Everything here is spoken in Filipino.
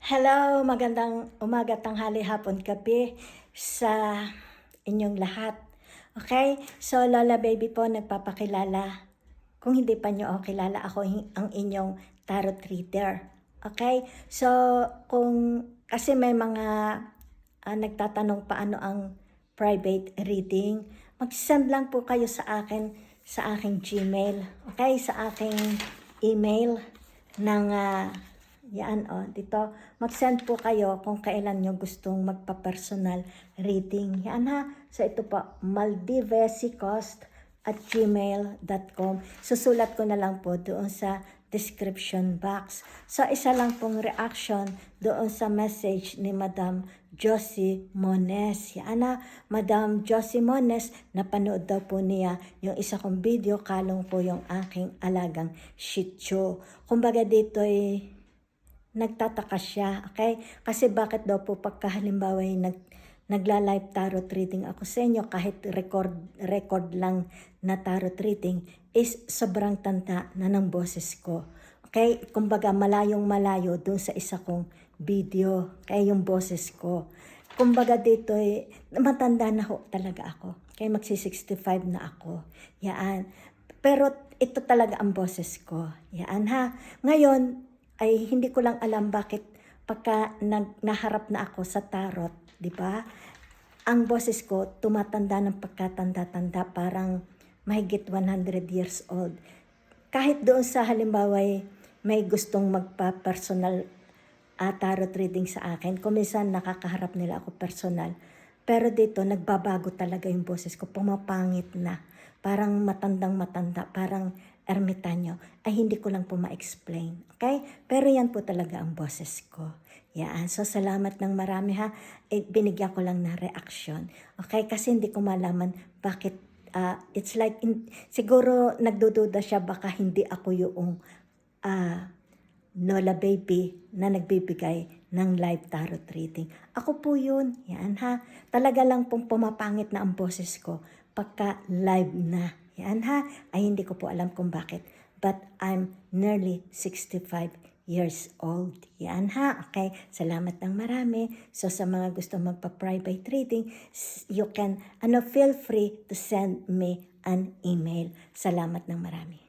Hello, magandang umaga, tanghali, hapon, gabi sa inyong lahat. Okay? So, Lola Baby po nagpapakilala. Kung hindi pa nyo ako kilala, ako ang inyong tarot reader. Okay? So, kasi may mga nagtatanong paano ang private reading, mag-send lang po kayo sa akin sa aking Gmail. Okay? Sa aking email ng dito. Mag-send po kayo kung kailan nyo gustong magpa-personal reading. Yan ha. So ito po, maldivesicost@gmail.com. Susulat ko na lang po doon sa description box. So isa lang pong reaction doon sa message ni Madam Josie Mones. Yan ha. Madam Josie Mones, napanood daw po niya yung isa kong video, kalong po yung aking alagang Shih Tzu. Kumbaga dito ay nagtataka siya, okay? Kasi bakit daw po pagka halimbawa nagla-live tarot reading ako sa inyo, kahit record lang na tarot reading, is sobrang tanda na ng boses ko. Okay? Kumbaga malayong malayo dun sa isa kong video, kaya yung boses ko. Kumbaga dito matanda na ho talaga ako. Kaya magsi-65 na ako. Yan. Pero ito talaga ang boses ko. Yan ha. Ngayon, ay hindi ko lang alam bakit pagka naharap na ako sa tarot, di ba? Ang boses ko tumatanda ng pagkatanda-tanda, parang mahigit 100 years old. Kahit doon sa halimbawa may gustong magpa-personal tarot reading sa akin, kung minsan nakakaharap nila ako personal, pero dito nagbabago talaga yung boses ko, pumapangit na. Parang matandang-matanda, parang ermitanyo, ay hindi ko lang po ma-explain. Okay? Pero yan po talaga ang boses ko. Yan. So, salamat ng marami ha. Binigyan ko lang na reaction. Okay? Kasi hindi ko malaman bakit it's like, siguro nagdududa siya baka hindi ako yung Lola Baby na nagbibigay ng live tarot reading. Ako po yun. Yan ha. Talaga lang pong pumapangit na ang boses ko pagka live na. Yan ha. Ay hindi ko po alam kung bakit. But I'm nearly 65 years old. Yan ha. Okay. Salamat ng marami. So sa mga gusto magpa-private reading, you can feel free to send me an email. Salamat ng marami.